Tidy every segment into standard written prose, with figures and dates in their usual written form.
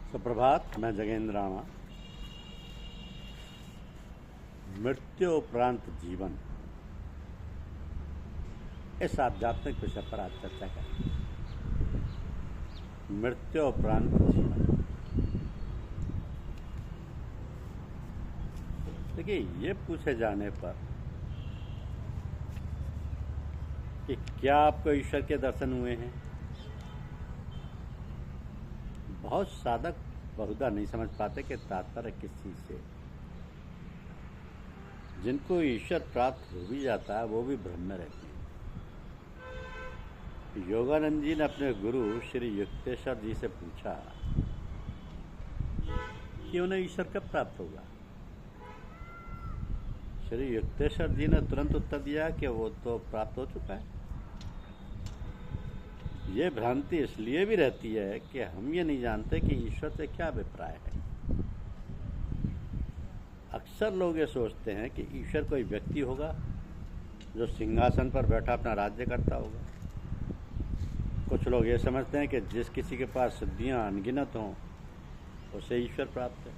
सुप्रभात। मैं जगेंद्र राणा। मृत्यु उपरांत जीवन, इस आध्यात्मिक विषय पर आज चर्चा करेंगे। मृत्यु उपरांत जीवन। देखिए, ये पूछे जाने पर कि क्या आपको ईश्वर के दर्शन हुए हैं, बहुत साधक बहुधा नहीं समझ पाते कि तात्पर्य किस चीज से। जिनको ईश्वर प्राप्त हो भी जाता है वो भी भ्रम में रहते हैं। योगानंद जी ने अपने गुरु श्री युक्तेश्वर जी से पूछा कि उन्हें ईश्वर कब प्राप्त होगा। श्री युक्तेश्वर जी ने तुरंत उत्तर दिया कि वो तो प्राप्त हो चुका है। ये भ्रांति इसलिए भी रहती है कि हम ये नहीं जानते कि ईश्वर से क्या अभिप्राय है। अक्सर लोग ये सोचते हैं कि ईश्वर कोई व्यक्ति होगा जो सिंहासन पर बैठा अपना राज्य करता होगा। कुछ लोग ये समझते हैं कि जिस किसी के पास सिद्धियां अनगिनत हों उसे ईश्वर प्राप्त है।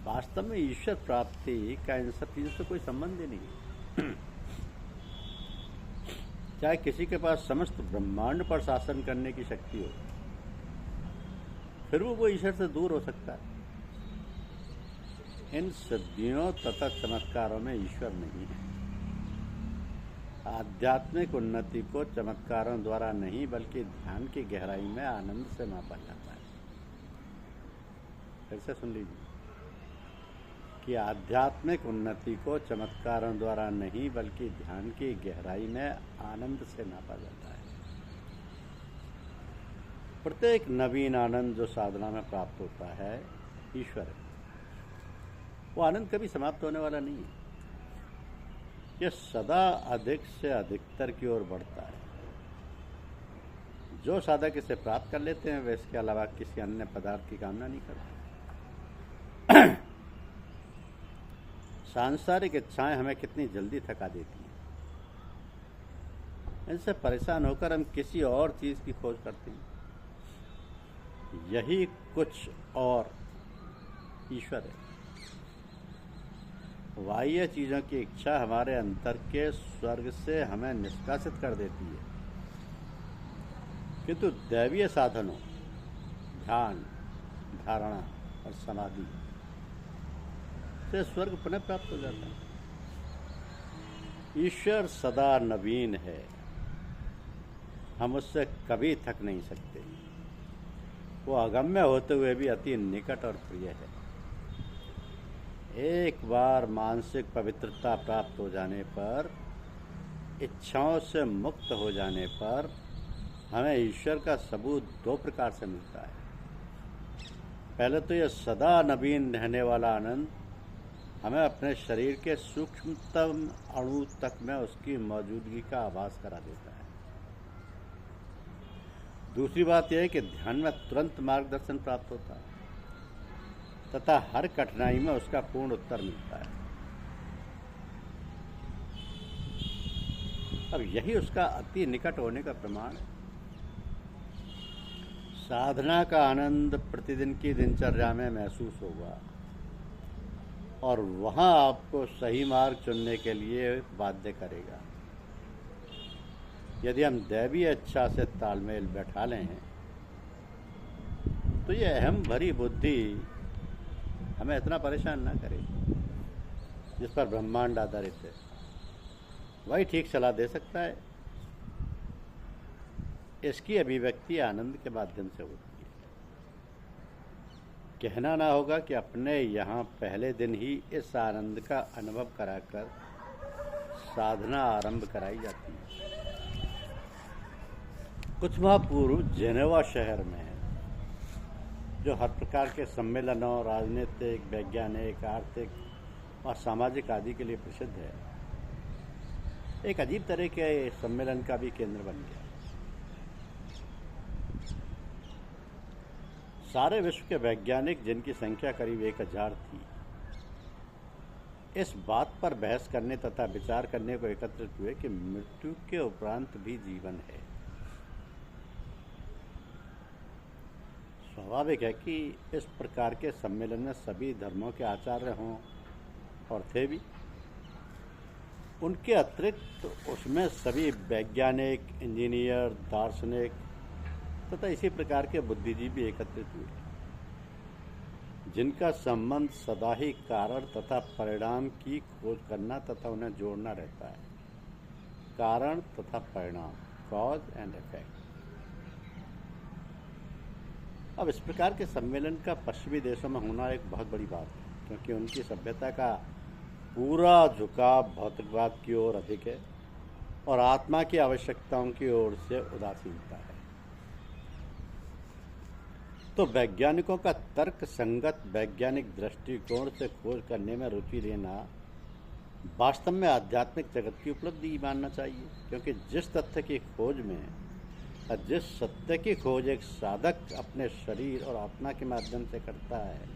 वास्तव में ईश्वर प्राप्ति का इन सब चीज़ों से कोई संबंध ही नहीं। चाहे किसी के पास समस्त ब्रह्मांड पर शासन करने की शक्ति हो, फिर वो ईश्वर से दूर हो सकता है। इन सिद्धियों तथा चमत्कारों में ईश्वर नहीं है। आध्यात्मिक उन्नति को चमत्कारों द्वारा नहीं बल्कि ध्यान की गहराई में आनंद से मापा जाता है। फिर से सुन लीजिए कि आध्यात्मिक उन्नति को चमत्कारों द्वारा नहीं बल्कि ध्यान की गहराई में आनंद से नापा जाता है। प्रत्येक नवीन आनंद जो साधना में प्राप्त होता है ईश्वर है। वो आनंद कभी समाप्त होने वाला नहीं है। यह सदा अधिक से अधिकतर की ओर बढ़ता है। जो साधक इसे प्राप्त कर लेते हैं वे इसके अलावा किसी अन्य पदार्थ की कामना नहीं करते। सांसारिक इच्छाएं हमें कितनी जल्दी थका देती हैं। इनसे परेशान होकर हम किसी और चीज की खोज करते हैं। यही कुछ और ईश्वर है। बाह्य चीजों की इच्छा हमारे अंतर के स्वर्ग से हमें निष्कासित कर देती है, किंतु दैवीय साधनों, ध्यान, धारणा और समाधि से स्वर्ग पुनः प्राप्त हो जाता है। ईश्वर सदा नवीन है। हम उससे कभी थक नहीं सकते। वो अगम्य होते हुए भी अति निकट और प्रिय है। एक बार मानसिक पवित्रता प्राप्त हो जाने पर, इच्छाओं से मुक्त हो जाने पर हमें ईश्वर का सबूत दो प्रकार से मिलता है। पहले तो यह सदा नवीन रहने वाला आनंद हमें अपने शरीर के सूक्ष्मतम अणु तक में उसकी मौजूदगी का आभास करा देता है। दूसरी बात यह है कि ध्यान में तुरंत मार्गदर्शन प्राप्त होता है तथा हर कठिनाई में उसका पूर्ण उत्तर मिलता है। अब यही उसका अति निकट होने का प्रमाण है। साधना का आनंद प्रतिदिन की दिनचर्या में महसूस होगा और वहां आपको सही मार्ग चुनने के लिए बाध्य करेगा। यदि हम दैवीय इच्छा से तालमेल बैठा लें तो ये अहम भरी बुद्धि हमें इतना परेशान ना करे। जिस पर ब्रह्मांड आधारित है वही ठीक सलाह दे सकता है। इसकी अभिव्यक्ति आनंद के माध्यम से होती है। कहना ना होगा कि अपने यहाँ पहले दिन ही इस आनंद का अनुभव कराकर साधना आरंभ कराई जाती है। कुछ माह पूर्व जेनेवा शहर में, जो हर प्रकार के सम्मेलनों, राजनीतिक, वैज्ञानिक, आर्थिक और सामाजिक आदि के लिए प्रसिद्ध है, एक अजीब तरह के सम्मेलन का भी केंद्र बन गया। सारे विश्व के वैज्ञानिक, जिनकी संख्या करीब 1000 थी, इस बात पर बहस करने तथा विचार करने को एकत्रित हुए कि मृत्यु के उपरांत भी जीवन है। स्वाभाविक है कि इस प्रकार के सम्मेलन में सभी धर्मों के आचार्य हों, और थे भी। उनके अतिरिक्त उसमें सभी वैज्ञानिक, इंजीनियर, दार्शनिक तथा इसी प्रकार के बुद्धिजीवी एकत्रित हुए, जिनका संबंध सदा ही कारण तथा परिणाम की खोज करना तथा उन्हें जोड़ना रहता है। कारण तथा परिणाम, कॉज एंड इफेक्ट। अब इस प्रकार के सम्मेलन का पश्चिमी देशों में होना एक बहुत बड़ी बात है, क्योंकि उनकी सभ्यता का पूरा झुकाव भौतिकवाद की ओर अधिक है और आत्मा की आवश्यकताओं की ओर से उदासीनता है। तो वैज्ञानिकों का तर्क संगत वैज्ञानिक दृष्टिकोण से खोज करने में रुचि लेना वास्तव में आध्यात्मिक जगत की उपलब्धि ही मानना चाहिए, क्योंकि जिस तथ्य की खोज में और जिस सत्य की खोज एक साधक अपने शरीर और आत्मा के माध्यम से करता है,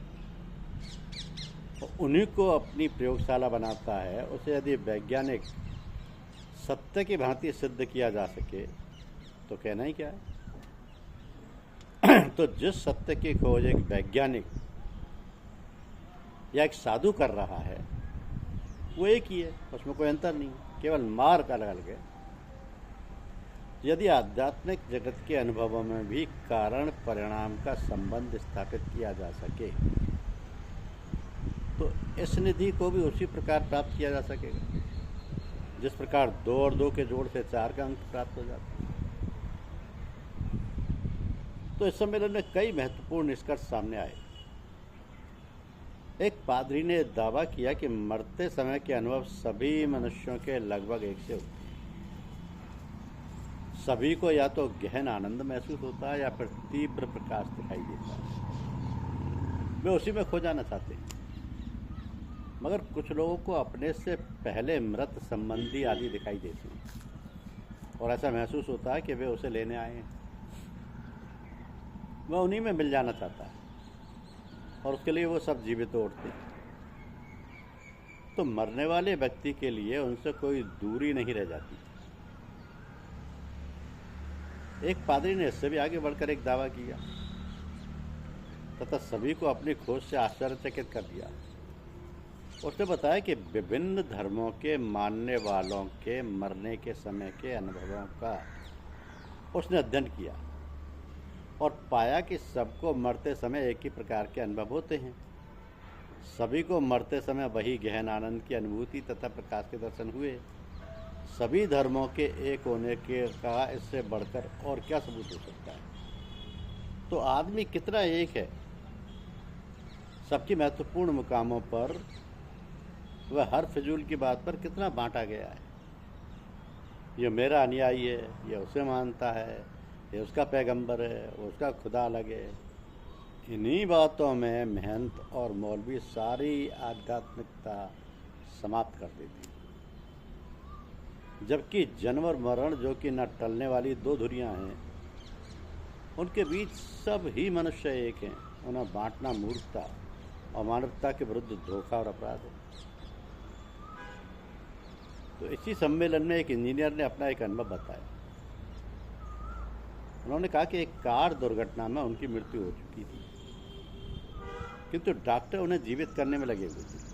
तो उन्हीं को अपनी प्रयोगशाला बनाता है, उसे यदि वैज्ञानिक सत्य की भांति सिद्ध किया जा सके तो कहना ही क्या है। तो जिस सत्य की खोज एक वैज्ञानिक या एक साधु कर रहा है वो एक ही है, उसमें कोई अंतर नहीं, केवल मार्ग अलग अलग है। यदि आध्यात्मिक जगत के अनुभवों में भी कारण परिणाम का संबंध स्थापित किया जा सके तो इस निधि को भी उसी प्रकार प्राप्त किया जा सकेगा जिस प्रकार 2 और 2 के जोड़ से 4 का अंक प्राप्त हो जाता है। तो इस सम्मेलन में कई महत्वपूर्ण निष्कर्ष सामने आए। एक पादरी ने दावा किया कि मरते समय के अनुभव सभी मनुष्यों के लगभग एक से होते हैं। सभी को या तो गहन आनंद महसूस होता है या फिर तीव्र प्रकाश दिखाई देता है। वे उसी में खो जाना चाहते हैं, मगर कुछ लोगों को अपने से पहले मृत संबंधी आदि दिखाई देते हैं और ऐसा महसूस होता है कि वे उसे लेने आए हैं। वह उन्हीं में मिल जाना चाहता है और उसके लिए वो सब जीवित उठते हैं। तो मरने वाले व्यक्ति के लिए उनसे कोई दूरी नहीं रह जाती। एक पादरी ने इससे भी आगे बढ़कर एक दावा किया तथा सभी को अपनी खोज से आश्चर्यचकित कर दिया। उसने बताया कि विभिन्न धर्मों के मानने वालों के मरने के समय के अनुभवों का उसने अध्ययन किया और पाया कि सबको मरते समय एक ही प्रकार के अनुभव होते हैं। सभी को मरते समय वही गहन आनंद की अनुभूति तथा प्रकाश के दर्शन हुए। सभी धर्मों के एक होने के का इससे बढ़कर और क्या सबूत हो सकता है। तो आदमी कितना एक है, सबकी महत्वपूर्ण मुकामों पर वह हर फिजूल की बात पर कितना बांटा गया है। ये मेरा अनुयायी है, ये उसे मानता है, ये उसका पैगंबर है, उसका खुदा अलग है। इन्हीं बातों में मेहनत और मौलवी सारी आध्यात्मिकता समाप्त कर देती। जबकि जन्म और मरण जो कि न टलने वाली 2 धुरियां हैं, उनके बीच सब ही मनुष्य एक हैं। उन्हें बांटना मूर्खता और मानवता के विरुद्ध धोखा और अपराध है। तो इसी सम्मेलन में एक इंजीनियर ने अपना एक अनुभव बताया। उन्होंने कहा कि एक कार दुर्घटना में उनकी मृत्यु हो चुकी थी, किंतु डॉक्टर उन्हें जीवित करने में लगे हुए थे।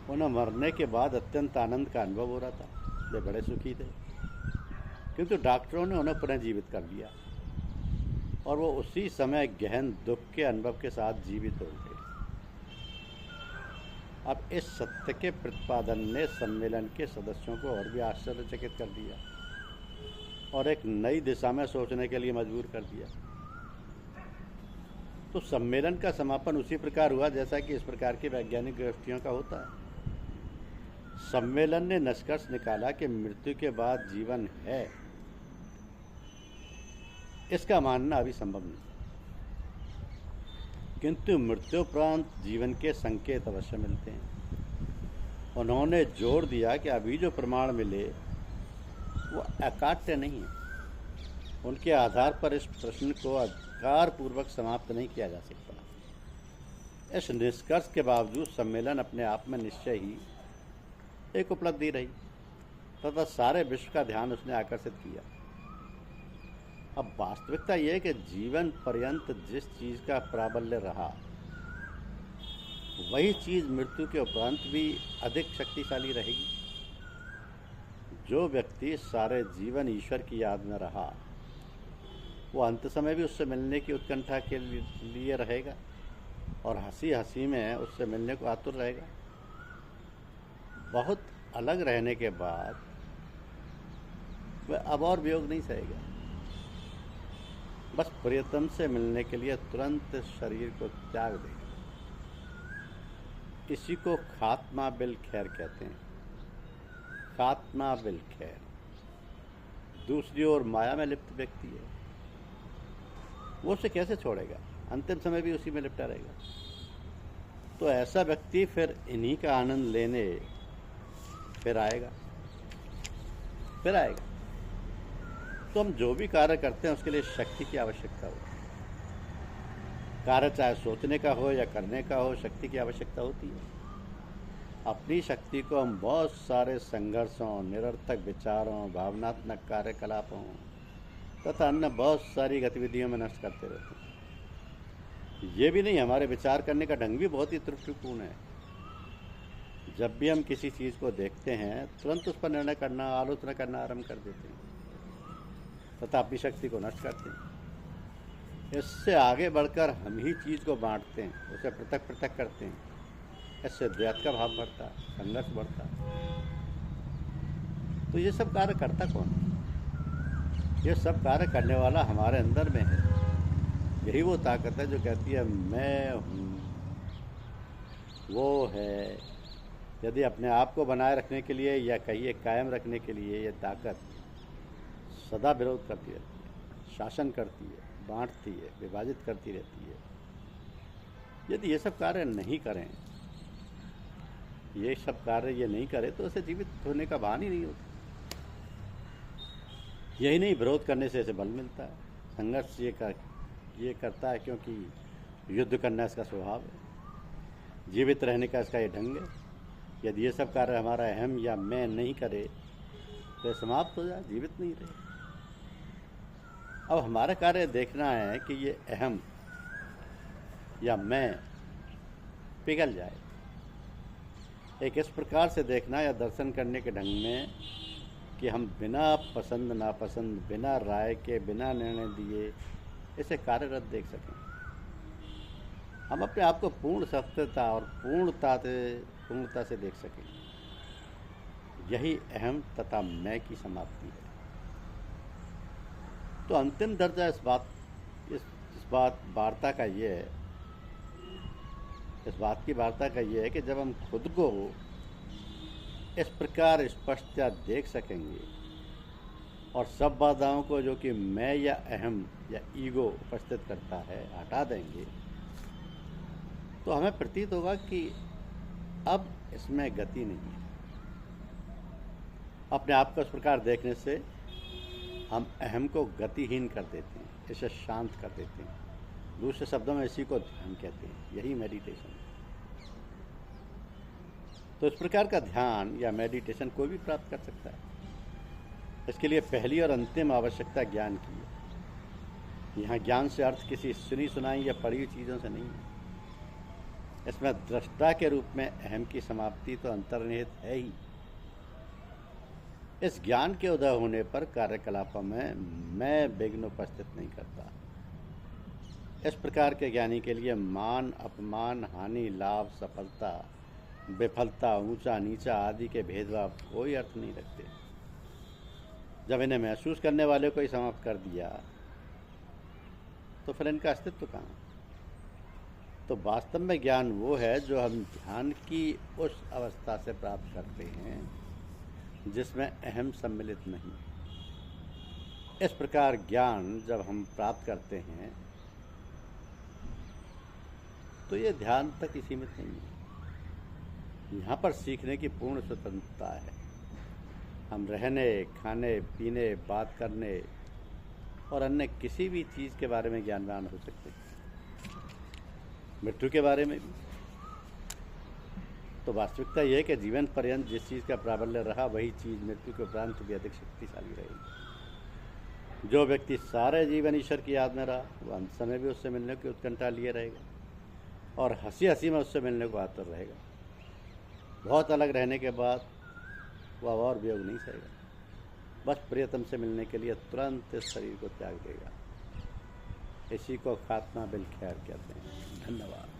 उन्हें मरने के बाद अत्यंत आनंद का अनुभव हो रहा था, वे बड़े सुखी थे, किंतु डॉक्टरों ने उन्हें पुनः जीवित कर दिया और वो उसी समय गहन दुख के अनुभव के साथ जीवित हो गए। अब इस सत्य के प्रतिपादन ने सम्मेलन के सदस्यों को और भी आश्चर्यचकित कर दिया और एक नई दिशा में सोचने के लिए मजबूर कर दिया। तो सम्मेलन का समापन उसी प्रकार हुआ जैसा कि इस प्रकार की वैज्ञानिक गोष्ठियों का होता है। सम्मेलन ने निष्कर्ष निकाला कि मृत्यु के बाद जीवन है, इसका मानना अभी संभव नहीं, किंतु मृत्युपरांत जीवन के संकेत अवश्य मिलते हैं। उन्होंने जोर दिया कि अभी जो प्रमाण मिले वो अकाट्य नहीं है। उनके आधार पर इस प्रश्न को अधिकारपूर्वक समाप्त नहीं किया जा सकता। इस निष्कर्ष के बावजूद सम्मेलन अपने आप में निश्चय ही एक उपलब्धि रही तथा सारे विश्व का ध्यान उसने आकर्षित किया। अब वास्तविकता ये है कि जीवन पर्यंत जिस चीज़ का प्राबल्य रहा वही चीज़ मृत्यु के उपरांत भी अधिक शक्तिशाली रहेगी। जो व्यक्ति सारे जीवन ईश्वर की याद में रहा वो अंत समय भी उससे मिलने की उत्कंठा के लिए रहेगा और हंसी हंसी में उससे मिलने को आतुर रहेगा। बहुत अलग रहने के बाद वह अब और वियोग नहीं सहेगा, बस प्रियतम से मिलने के लिए तुरंत शरीर को त्याग देगा। इसी को खात्मा बिल खैर कहते हैं। खात्मा बिल खैर। दूसरी ओर माया में लिप्त व्यक्ति है, वो उसे कैसे छोड़ेगा? अंतिम समय भी उसी में लिपटा रहेगा। तो ऐसा व्यक्ति फिर इन्हीं का आनंद लेने फिर आएगा। तो हम जो भी कार्य करते हैं उसके लिए शक्ति की आवश्यकता होती है। कार्य चाहे सोचने का हो या करने का हो, शक्ति की आवश्यकता होती है। अपनी शक्ति को हम बहुत सारे संघर्षों, निरर्थक विचारों, भावनात्मक कार्यकलापों तथा अन्य बहुत सारी गतिविधियों में नष्ट करते रहते हैं। ये भी नहीं, हमारे विचार करने का ढंग भी बहुत ही त्रुटिपूर्ण है। जब भी हम किसी चीज़ को देखते हैं तुरंत उस पर निर्णय करना, आलोचना करना आरंभ कर देते हैं तथा अपनी शक्ति को नष्ट करते हैं। इससे आगे बढ़कर हम ही चीज़ को बांटते हैं, उसे पृथक पृथक करते हैं। इससे द्वैत का भाव बढ़ता, संघर्ष बढ़ता। तो ये सब कार्य करता कौन है? ये सब कार्य करने वाला हमारे अंदर में है। यही वो ताकत है जो कहती है मैं हूँ, वो है। यदि अपने आप को बनाए रखने के लिए या कहिए कायम रखने के लिए ये ताकत सदा विरोध करती रहती है, शासन करती है, बांटती है, विभाजित करती रहती है। यदि ये सब कार्य नहीं करें, ये नहीं करे तो उसे जीवित होने का भान ही नहीं होता। यही नहीं, विरोध करने से इसे बल मिलता है। संघर्ष ये करता है क्योंकि युद्ध करना इसका स्वभाव है, जीवित रहने का इसका ये ढंग है। यदि ये सब कार्य हमारा अहम या मैं नहीं करे तो समाप्त हो जाए, जीवित नहीं रहे। अब हमारा कार्य देखना है कि ये अहम या मैं पिघल जाए। एक इस प्रकार से देखना या दर्शन करने के ढंग में कि हम बिना पसंद नापसंद, बिना राय के, बिना निर्णय दिए इसे कार्यरत देख सकें। हम अपने आप को पूर्ण सत्यता और पूर्णता से देख सकें। यही अहम तथा मैं की समाप्ति है। तो अंतिम दर्जा इस बात की वार्ता का ये है कि जब हम खुद को इस प्रकार स्पष्टता देख सकेंगे और सब बाधाओं को जो कि मैं या अहम या ईगो उपस्थित करता है हटा देंगे, तो हमें प्रतीत होगा कि अब इसमें गति नहीं है। अपने आप को इस प्रकार देखने से हम अहम को गतिहीन कर देते हैं, इसे शांत कर देते हैं। दूसरे शब्दों में इसी को ध्यान कहते हैं। यही मेडिटेशन है। तो इस प्रकार का ध्यान या मेडिटेशन कोई भी प्राप्त कर सकता है। इसके लिए पहली और अंतिम आवश्यकता ज्ञान की है। यहाँ ज्ञान से अर्थ किसी सुनी सुनाई या पढ़ी हुई चीज़ों से नहीं है। इसमें दृष्टा के रूप में अहम की समाप्ति तो अंतर्निहित है ही। इस ज्ञान के उदय होने पर कार्यकलापों में मैं विघ्न उपस्थित नहीं करता। इस प्रकार के ज्ञानी के लिए मान, अपमान, हानि, लाभ, सफलता, विफलता, ऊंचा नीचा आदि के भेदभाव कोई अर्थ नहीं रखते। जब इन्हें महसूस करने वाले को ही समाप्त कर दिया तो फिर इनका अस्तित्व कहाँ? तो वास्तव में ज्ञान वो है जो हम ध्यान की उस अवस्था से प्राप्त करते हैं जिसमें अहम सम्मिलित नहीं। इस प्रकार ज्ञान जब हम प्राप्त करते हैं तो ये ध्यान तक ही सीमित नहीं है। यहाँ पर सीखने की पूर्ण स्वतंत्रता है। हम रहने, खाने, पीने, बात करने और अन्य किसी भी चीज़ के बारे में ज्ञानवान हो सकते हैं, मृत्यु के बारे में भी। तो वास्तविकता यह है कि जीवन पर्यंत जिस चीज़ का प्राबल्य रहा वही चीज़ मृत्यु के उपरांत भी अधिक शक्तिशाली रहेगी। जो व्यक्ति सारे जीवन ईश्वर की याद में रहा वो अंत समय भी उससे मिलने की उत्कंठा लिए रहेगा और हंसी हंसी में उससे मिलने को आतुर रहेगा। बहुत अलग रहने के बाद वह और वियोग नहीं सहेगा, बस प्रियतम से मिलने के लिए तुरंत इस शरीर को त्याग देगा। इसी को खात्मा बिल खैर कहते हैं। धन्यवाद।